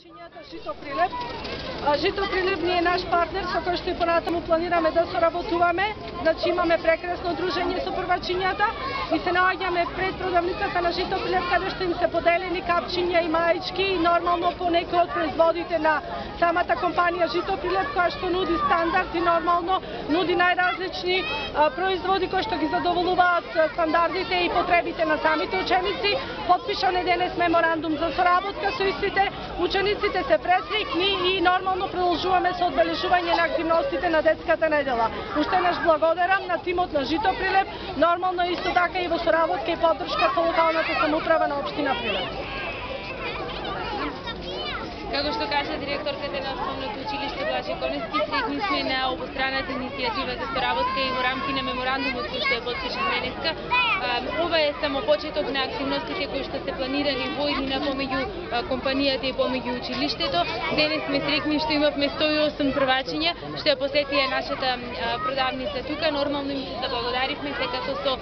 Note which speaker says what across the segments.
Speaker 1: Првачињата Жито Прилеп. Жито Прилеп ни е наш партнер со кој што и понатаму планираме да соработуваме. Значи имаме прекрасно дружење со првачињата и се наоѓаме пред продавницата на Жито Прилеп каде што им се поделени капчиња и маички и нормално по некои од производите на самата компанија Жито Прилеп која што нуди стандард и нормално нуди најразлични производи кои што ги задоволуваат стандардите и потребите на самите ученици. Подпишан е денес меморандум за соработка со истите. Учениците се пресреќни и нормално продолжуваме со одбележување на активностите на детската недела. Уште еднаш благодарам на тимот на Жито Прилеп, нормално исто така и во соработка и поддршка со локалната самоуправа на општина Прилеп.
Speaker 2: Како што кажа директорката на Основното училиште Блаже Коневски, средни сме на обостраната иницијатива за соработка и во рамки на меморандумот кој што е подпишан денеска. Ова е само почеток на активностите кои што се планирани во иднина помеѓу компанијата и помеѓу училиштето. Денес сме среќни што имавме 108 првачиња, што ја посетија нашата продавница тука. Нормално им се заблагодаривме секако со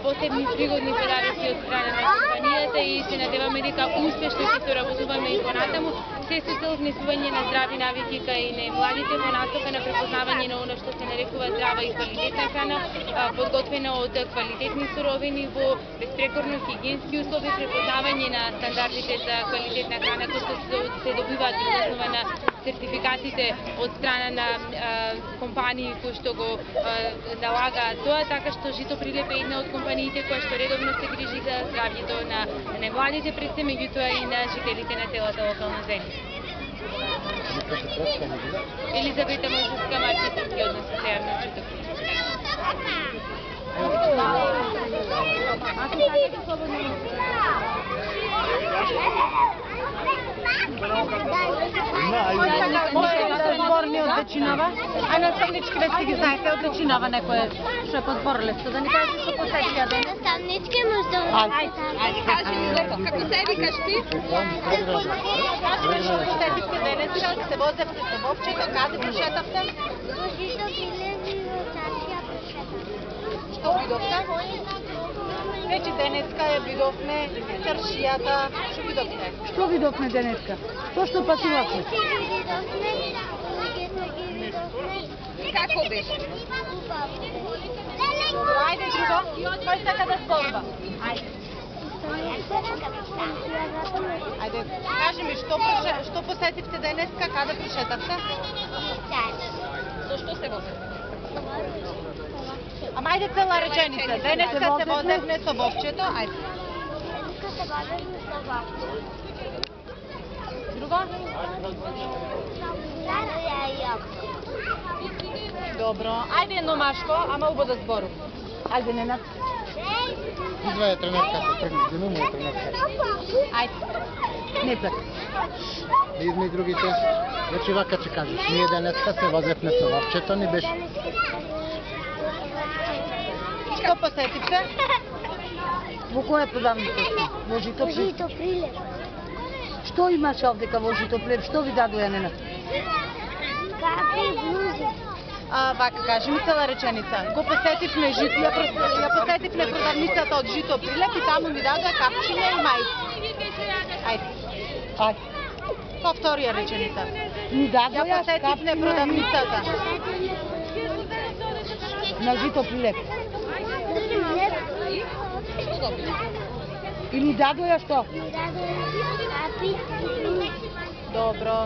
Speaker 2: посебни пригодни подароци од страна на компанијата и се надеваме дека успешно ќе соработуваме и понатаму. Се со цел внесување на здрави навики кај младите во насока на препознавање на оно што се нарекува здрава и квалитетна храна, подготвена од квалитетни суровини во безпрекорно хигиенски услови, препознавање на стандардите за квалитетна храна кои што се добиваат врз основа на сертификатите од страна на компании кои што го налагаат тоа, така што Жито Прилеп е една од компаниите која што редовно се грижи за здравјето на младите пред се, меѓутоа и на жителите на целата локална заедница. Елизавета Мојсовска, маркетински однос со на Жито
Speaker 3: Зборни од Дечинова, а наставнички веќе си ги знаете од Дечинова некој што е позбориле што да ни кажеш што посетија денес.
Speaker 4: Наставнички може да
Speaker 3: Ајде, кажи ми лепо, како се викаш ти? Кажи ми што посетивте денес, се возевте со вовчето, каде прошетавте?
Speaker 4: Во Жито Прилеп и во Чаршија прошетавте.
Speaker 3: Што видовте? Вече денеска ја видовме Чаршијата, што видовте?
Speaker 1: Што видовме денеска? Што патувавме?
Speaker 3: Како беше?
Speaker 4: Убаво.
Speaker 3: Ајде друго, кој сака да зборува? Ајде. Ајде, кажи ми, што посетивте денеска, каде прошетавте? Зошто се возевте? Ама ајде цела реченица, денеска се возевме со вовчето, ајде.
Speaker 4: Денеска се возевме со вовчето.
Speaker 3: Друго? Добро, ајде едно машко, ама убаво да збору.
Speaker 1: Ајде, Ненад.
Speaker 5: Изваја тренерката, тренерката, тренерката.
Speaker 3: Ајде.
Speaker 1: Не плак.
Speaker 5: Идме и другите. Значи вака ќе кажеш, ние денеска се возевме со вовчето, ни беше.
Speaker 3: Што посетивте?
Speaker 1: Во која продавница си? Во Жито Прилеп.
Speaker 4: Жито Прилеп.
Speaker 1: Што имаше овдека во Жито Прилеп? Што ви дадоја, Ненад?
Speaker 4: Капи и блузи.
Speaker 3: Вака, кажи ми цела реченица. Го посетивме ја посетивме продавницата од Жито Прилеп и таму ни дадоа капчиња и мајци. Ајде.
Speaker 1: Ајде.
Speaker 3: Повторија реченица.
Speaker 1: Ни
Speaker 3: Ја
Speaker 1: дадоја
Speaker 3: посетивме продавницата.
Speaker 1: на Жито Прилеп. И ни дадоја што?
Speaker 4: Капи и блузи.
Speaker 3: Добро.